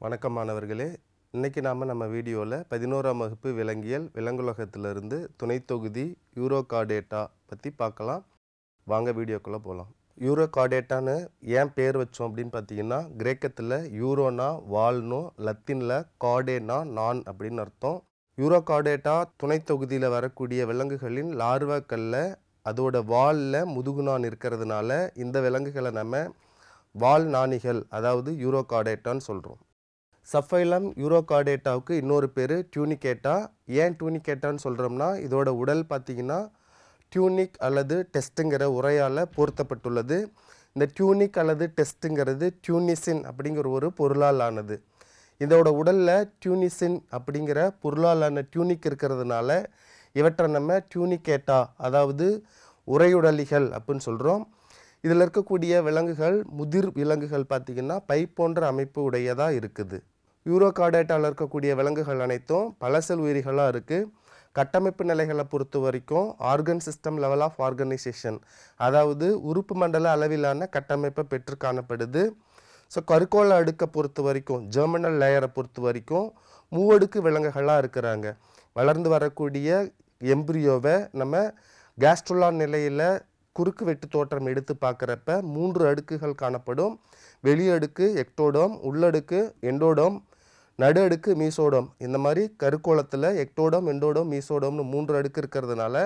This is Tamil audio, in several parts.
வணக்கம் மாணவர்களே. இன்னைக்கு நம்ம வீடியோவில் 11ஆம் வகுப்பு விலங்கியல் விலங்குலகத்திலிருந்து துணை தொகுதி யூரோகார்டேட்டா பற்றி பார்க்கலாம். வாங்க வீடியோக்குள்ளே போகலாம். யூரோகார்டேட்டான்னு ஏன் பேர் வச்சோம் அப்படின்னு பார்த்தீங்கன்னா, கிரேக்கத்தில் யூரோனா வால்னோ, லத்தீனில் கார்டேனா நான் அப்படின்னு அர்த்தம். யூரோகார்டேட்டா துணை தொகுதியில் வரக்கூடிய விலங்குகளின் லார்வாக்களில் அதோட வாலில் முதுகுநான் இருக்கிறதுனால இந்த விலங்குகளை நம்ம வால் நாணிகள் அதாவது யூரோகார்டேட்டான்னு சொல்கிறோம். சஃபைலம் யூரோகார்டேட்டாவுக்கு இன்னொரு பேர் டியூனிகேட்டா. ஏன் டியூனிகேட்டான்னு சொல்கிறோம்னா, இதோட உடல் பார்த்திங்கன்னா டியூனிக் அல்லது டெஸ்ட்டுங்கிற உரையால் பொருத்தப்பட்டுள்ளது. இந்த டியூனிக் அல்லது டெஸ்ட்டுங்கிறது டியூனிசின் அப்படிங்கிற ஒரு பொருளால் ஆனது. இதோட உடலில் டியூனிசின் அப்படிங்கிற பொருளாலான டியூனிக் இருக்கிறதுனால இவற்றை நம்ம டியூனிகேட்டா அதாவது உரையுடலிகள் அப்படின்னு சொல்கிறோம். இதில் இருக்கக்கூடிய விலங்குகள் முதிர் விலங்குகள் பார்த்திங்கன்னா பை போன்ற அமைப்பு உடையதாக இருக்குது. யூரோகார்டேட்டாவில் இருக்கக்கூடிய விலங்குகள் அனைத்தும் பலசெல் உயிரிகளாக இருக்குது. கட்டமைப்பு நிலைகளை பொறுத்த வரைக்கும் organ system level of organisation அதாவது உறுப்பு மண்டல அளவிலான கட்டமைப்பை பெற்று காணப்படுது. ஸோ கருக்கோள அடுக்கை பொறுத்த வரைக்கும் ஜெர்மினல் லேயரை பொறுத்த வரைக்கும் மூவடுக்கு விலங்குகளாக இருக்கிறாங்க. வளர்ந்து வரக்கூடிய எம்பிரியோவை நம்ம கேஸ்ட்ரோலா நிலையில் குறுக்கு வெட்டு தோற்றம் எடுத்து பார்க்குறப்ப 3 அடுக்குகள் காணப்படும். வெளியடுக்கு எக்டோடோம், உள்ளடுக்கு எண்டோடோம், நடு அடுக்கு மீசோடோம். இந்த மாதிரி கருக்கோளத்தில் எக்டோடோம், எண்டோடோம், மீசோடோம்னு 3 அடுக்கு இருக்கிறதுனால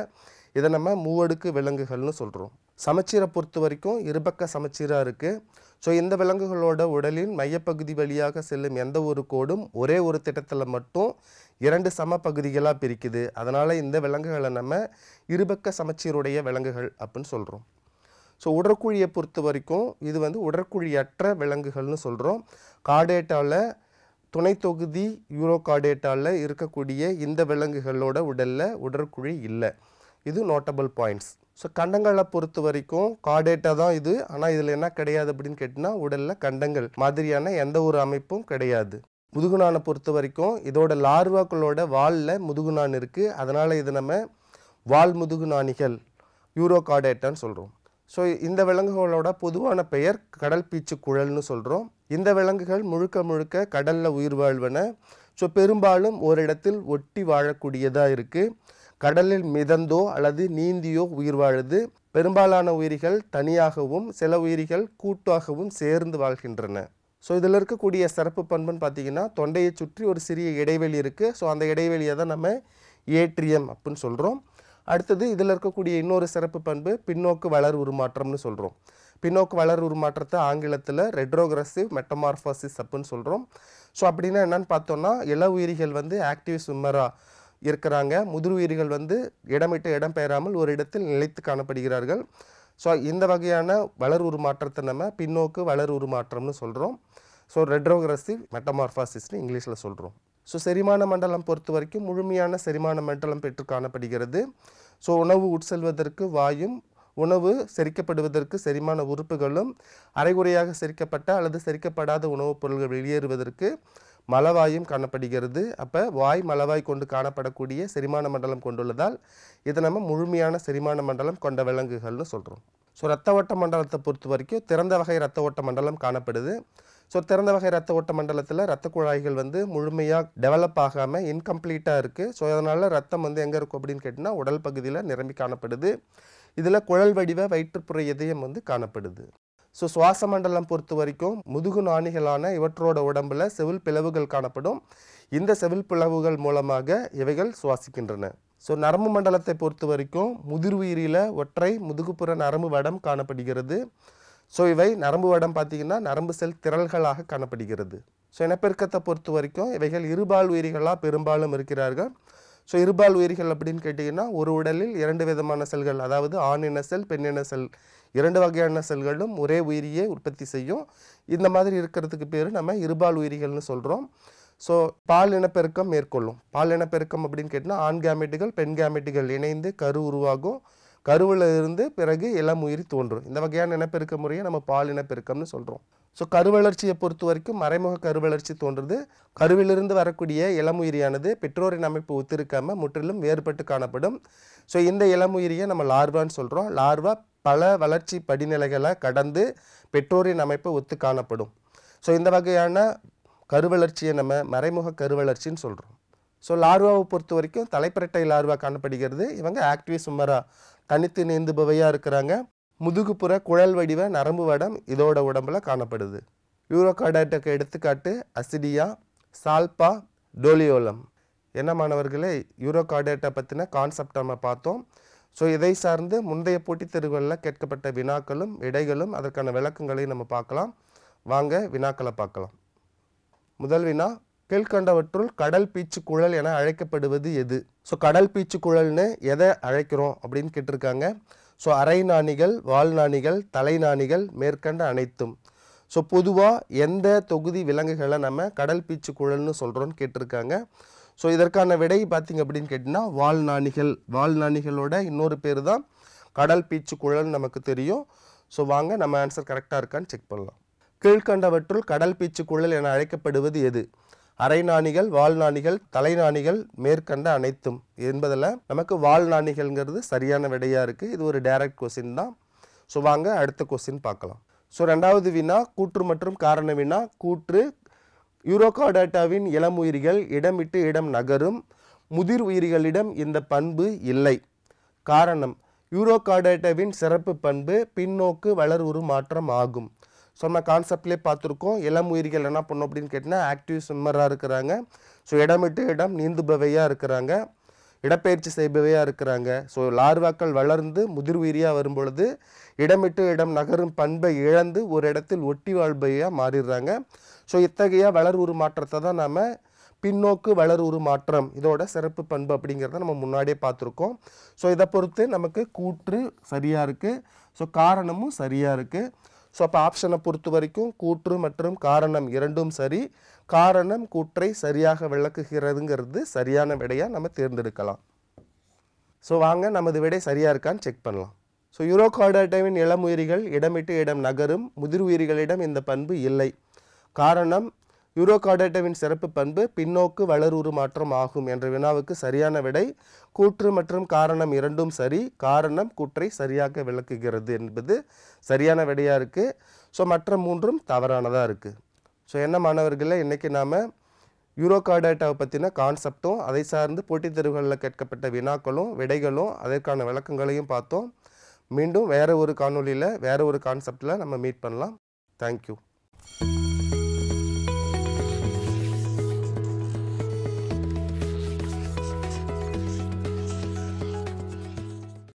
இதை நம்ம மூவடுக்கு விலங்குகள்னு சொல்கிறோம். சமச்சீரை பொறுத்த வரைக்கும் இருபக்க சமச்சீராக இருக்குது. ஸோ இந்த விலங்குகளோட உடலின் மையப்பகுதி வழியாக செல்லும் எந்த ஒரு கோடும் ஒரே ஒரு திட்டத்தில் மட்டும் 2 சம பகுதிகளாக பிரிக்குது. அதனால் இந்த விலங்குகளை நம்ம இருபக்க சமச்சீருடைய விலங்குகள் அப்படின்னு சொல்கிறோம். ஸோ உடற்குழியை பொறுத்த வரைக்கும் இது உடற்குழியற்ற விலங்குகள்னு சொல்கிறோம். கார்டேட்டாவில் துணை தொகுதி யூரோகார்டேட்டாவில் இருக்கக்கூடிய இந்த விலங்குகளோட உடலில் உடற்குழி இல்லை. இது நோட்டபிள் பாயிண்ட்ஸ். ஸோ கண்டங்களை பொறுத்த வரைக்கும் கார்டேட்டா தான் இது. ஆனால் இதில் என்ன கிடையாது அப்படின்னு கேட்டிங்கன்னா, உடலில் கண்டங்கள் மாதிரியான எந்த ஒரு அமைப்பும் கிடையாது. முதுகுநானை பொறுத்த வரைக்கும் இதோட லார்வாக்களோட வாலில் முதுகுநான் இருக்குது. அதனால் இது நம்ம வால் முதுகுநாணிகள் யூரோகார்டேட்டான்னு சொல்கிறோம். ஸோ இந்த விலங்குகளோட பொதுவான பெயர் கடல் பீச்சு குழல்னு சொல்கிறோம். இந்த விலங்குகள் முழுக்க முழுக்க கடலில் உயிர் வாழ்வன. ஸோ பெரும்பாலும் ஓரிடத்தில் ஒட்டி வாழக்கூடியதாக இருக்குது. கடலில் மிதந்தோ அல்லது நீந்தியோ உயிர் வாழுது. பெரும்பாலான உயிரிகள் தனியாகவும் சில உயிரிகள் கூட்டாகவும் சேர்ந்து வாழ்கின்றன. ஸோ இதில் இருக்கக்கூடிய சிறப்பு பண்புன்னு பார்த்தீங்கன்னா, தொண்டையை சுற்றி ஒரு சிறிய இடைவெளி இருக்குது. ஸோ அந்த இடைவெளியை தான் நம்ம ஏட்ரியம் அப்படின்னு சொல்கிறோம். அடுத்தது இதில் இருக்கக்கூடிய இன்னொரு சிறப்பு பண்பு பின்னோக்கு வளர் உருமாற்றம்னு சொல்கிறோம். பின்னோக்கு வளர் உருமாற்றத்தை ஆங்கிலத்தில் ரெட்ரோகிரசிவ் மெட்டமார்ஃபோசிஸ் அப்படின்னு சொல்கிறோம். ஸோ அப்படின்னா என்னன்னு பார்த்தோன்னா, இள உயிரிகள் ஆக்டிவ் ஸ்விம்மராக இருக்கிறாங்க. முதிர் உயிரிகள் இடமிட்டு இடம் பெயராமல் ஒரு இடத்தில் நிலைத்து காணப்படுகிறார்கள். ஸோ இந்த வகையான வளர் உருமாற்றத்தை நம்ம பின்னோக்கு வளர் உருமாற்றம்னு சொல்கிறோம். ஸோ ரெட்ரோகிரசிவ் மெட்டமார்ஃபாசிஸ்னு இங்கிலீஷில் சொல்கிறோம். ஸோ செரிமான மண்டலம் பொறுத்த வரைக்கும் முழுமையான செரிமான மண்டலம் பெற்று காணப்படுகிறது. ஸோ உணவு உட்செல்வதற்கு வாயும், உணவு செரிக்கப்படுவதற்கு செரிமான உறுப்புகளும், அரைகுறையாக செரிக்கப்பட்ட அல்லது செரிக்கப்படாத உணவுப் பொருள்கள் வெளியேறுவதற்கு மலவாயும் காணப்படுகிறது. அப்போ வாய் மலவாய் கொண்டு காணப்படக்கூடிய செரிமான மண்டலம் கொண்டுள்ளதால் இதை நம்ம முழுமையான செரிமான மண்டலம் கொண்ட விலங்குகள்னு சொல்கிறோம். ஸோ இரத்த ஓட்ட மண்டலத்தை பொறுத்த வரைக்கும் திறந்த வகை இரத்த ஓட்ட மண்டலம் காணப்படுது. ஸோ திறந்த வகை இரத்த ஓட்ட மண்டலத்தில் இரத்த குழாய்கள் முழுமையாக டெவலப் ஆகாமல் இன்கம்ப்ளீட்டாக இருக்குது. ஸோ அதனால் ரத்தம் எங்கே இருக்கும் அப்படின்னு கேட்டிங்கன்னா, உடல் பகுதியில் நிரம்பி காணப்படுது. இதில் குழல் வடிவ வயிற்றுப்புற இதயம் காணப்படுது. ஸோ சுவாச மண்டலம் பொறுத்த வரைக்கும் முதுகு நாணிகளான இவற்றோட உடம்பில் செவில் பிளவுகள் காணப்படும். இந்த செவில் பிளவுகள் மூலமாக இவைகள் சுவாசிக்கின்றன. ஸோ நரம்பு மண்டலத்தை பொறுத்த வரைக்கும் முதிர் உயிரியில் ஒற்றை முதுகுப்புற நரம்பு வடம் காணப்படுகிறது. ஸோ இவை நரம்பு வடம் பார்த்திங்கன்னா நரம்பு செல் திரள்களாக காணப்படுகிறது. ஸோ இனப்பெருக்கத்தை பொறுத்த வரைக்கும் இவைகள் இருபால் உயிரிகளாக பெரும்பாலும் இருக்கிறார்கள். ஸோ இருபால் உயிரிகள் அப்படின்னு கேட்டிங்கன்னா, ஒரு உடலில் 2 விதமான செல்கள் அதாவது ஆணின செல், பெண்ணின செல் 2 வகையான செல்களும் ஒரே உயிரியை உற்பத்தி செய்யும். இந்த மாதிரி இருக்கிறதுக்கு பேர் நம்ம இருபால் உயிரிகள்னு சொல்கிறோம். ஸோ பால் இனப்பெருக்கம் மேற்கொள்ளும். பால் இனப்பெருக்கம் அப்படின்னு கேட்டிங்கன்னா, ஆண் கேமெட்டுகள் பெண் கேமெட்டுகள் இணைந்து கரு உருவாகும். கருவில் இருந்து பிறகு இளம் உயிரி தோன்றும். இந்த வகையான இனப்பெருக்க முறையை நம்ம பால் இனப்பெருக்கம்னு சொல்கிறோம். ஸோ கருவளர்ச்சியை பொறுத்த வரைக்கும் மறைமுக கருவளர்ச்சி தோன்றுது. கருவிலிருந்து வரக்கூடிய இளமுயிரியானது பெற்றோரின் அமைப்பு ஒத்திருக்காமல் முற்றிலும் வேறுபட்டு காணப்படும். ஸோ இந்த இளமுயிரியை நம்ம லார்வான்னு சொல்கிறோம். லார்வா பல வளர்ச்சி படிநிலைகளை கடந்து பெற்றோரின் அமைப்பு ஒத்து காணப்படும். ஸோ இந்த வகையான கருவளர்ச்சியை நம்ம மறைமுக கருவளர்ச்சின்னு சொல்கிறோம். ஸோ லார்வாவை பொறுத்த வரைக்கும் தலைப்பரட்டை லார்வா காணப்படுகிறது. இவங்க ஆக்டிவ் சும்மரா தனித்து நீந்துபவையாக இருக்கிறாங்க. முதுகுப்புற குழல் வடிவ நரம்பு வடம் இதோட உடம்புல காணப்படுது. யூரோகார்டேட்டாக்கு எடுத்துக்காட்டு அசிடியா, சால்பா, டோலியோலம். என்ன மாணவர்களே, யூரோகார்டேட்டா பற்றின கான்செப்ட் நம்ம பார்த்தோம். ஸோ இதை சார்ந்து முந்தைய போட்டித் தேர்வுகளில் கேட்கப்பட்ட வினாக்களும் விடைகளும் அதற்கான விளக்கங்களையும் நம்ம பார்க்கலாம். வாங்க வினாக்களை பார்க்கலாம். முதல் வினா, கீழ்கண்டவற்றுள் கடல் பீச்சு குழல் என அழைக்கப்படுவது எது? ஸோ கடல் பீச்சு குழல்னு எதை அழைக்கிறோம் அப்படின்னு கேட்டிருக்காங்க. ஸோ அரை நாணிகள், வாழ்நாணிகள், தலைநாணிகள், மேற்கண்ட அனைத்தும். ஸோ பொதுவாக எந்த தொகுதி விலங்குகளை நம்ம கடல் பீச்சு குழல்னு சொல்கிறோன்னு கேட்டிருக்காங்க. ஸோ இதற்கான விடை பார்த்திங்க அப்படின்னு கேட்டிங்கன்னா வாழ்நாணிகள். வாழ்நாணிகளோட இன்னொரு பேர் தான் கடல் பீச்சு குழல்னு நமக்கு தெரியும். ஸோ வாங்க நம்ம ஆன்சர் கரெக்டாக இருக்கான்னு செக் பண்ணலாம். கீழ்கண்டவற்றுள் கடல் பீச்சு குழல் என அழைக்கப்படுவது எது? அரை நாணிகள், வாழ்நாணிகள், தலைநாணிகள், மேற்கண்ட அனைத்தும் என்பதில் நமக்கு வாழ்நாணிகள்ங்கிறது சரியான விடையாக இருக்குது. இது ஒரு டைரக்ட் கொஸ்டின் தான். ஸோ வாங்க அடுத்த கொஸ்டின் பார்க்கலாம். ஸோ ரெண்டாவது வினா கூற்று மற்றும் காரண வினா. கூற்று, யூரோகார்டேட்டாவின் இளம் உயிரிகள் இடம் விட்டு இடம் நகரும், முதிர் உயிரிகளிடம் இந்த பண்பு இல்லை. காரணம், யூரோகார்டேட்டாவின் சிறப்பு பண்பு பின்னோக்கு வளர்வுரு மாற்றம் ஆகும். ஸோ நம்ம கான்செப்ட்லேயே பார்த்துருக்கோம். இளம் உயிரிகள் என்ன பண்ணும் அப்படின்னு கேட்டிங்கன்னா ஆக்டிவ் ஸ்விம்மராக இருக்கிறாங்க. ஸோ இடமிட்டு இடம் நீந்துபவையாக இருக்கிறாங்க, இடப்பெயர்ச்சி செய்பவையாக இருக்கிறாங்க. ஸோ லார்வாக்கள் வளர்ந்து முதிர் உயிரியாக வரும் பொழுது இடமிட்டு இடம் நகரும் பண்பை இழந்து ஒரு இடத்தில் ஒட்டி வாழ்பவையாக மாறிடுறாங்க. ஸோ இத்தகைய வளர் உரு மாற்றத்தை தான் நம்ம பின்னோக்கு வளர் உரு மாற்றம் இதோட சிறப்பு பண்பு அப்படிங்கிறத நம்ம முன்னாடியே பார்த்துருக்கோம். ஸோ இதை பொறுத்து நமக்கு கூற்று சரியாக இருக்குது, ஸோ காரணமும் சரியாக இருக்குது. ஸோ அப்போ ஆப்ஷனை பொறுத்த வரைக்கும் கூற்று மற்றும் காரணம் இரண்டும் சரி. காரணம் கூற்றை சரியாக விளக்குகிறதுங்கிறது சரியான விடையாக நம்ம தேர்ந்தெடுக்கலாம். ஸோ வாங்க நமது விடை சரியாக இருக்கான்னு செக் பண்ணலாம். ஸோ யூரோகார்டேட்டாவின் இளம் உயிரிகள் இடமிட்டு இடம் நகரும், முதிர் உயிரிகளிடம் இந்த பண்பு இல்லை. காரணம், யூரோகார்டேட்டாவின் சிறப்பு பண்பு பின்னோக்கு வளர்வுரு மாற்றம் ஆகும் என்ற வினாவுக்கு சரியான விடை கூற்று மற்றும் காரணம் இரண்டும் சரி. காரணம் கூற்றை சரியாக விளக்குகிறது என்பது சரியான விடையாக இருக்குது. ஸோ மற்ற மூன்றும் தவறானதாக இருக்குது. ஸோ என்ன மாணவர்களே, இன்றைக்கி நாம் யூரோகார்டேட்டாவை பற்றின கான்செப்டும் அதை சார்ந்து போட்டித் தேர்வுகளில் கேட்கப்பட்ட வினாக்களும் விடைகளும் அதற்கான விளக்கங்களையும் பார்த்தோம். மீண்டும் வேறு ஒரு காணொலியில் வேறு ஒரு கான்செப்டில் நம்ம மீட் பண்ணலாம். தேங்க்யூ.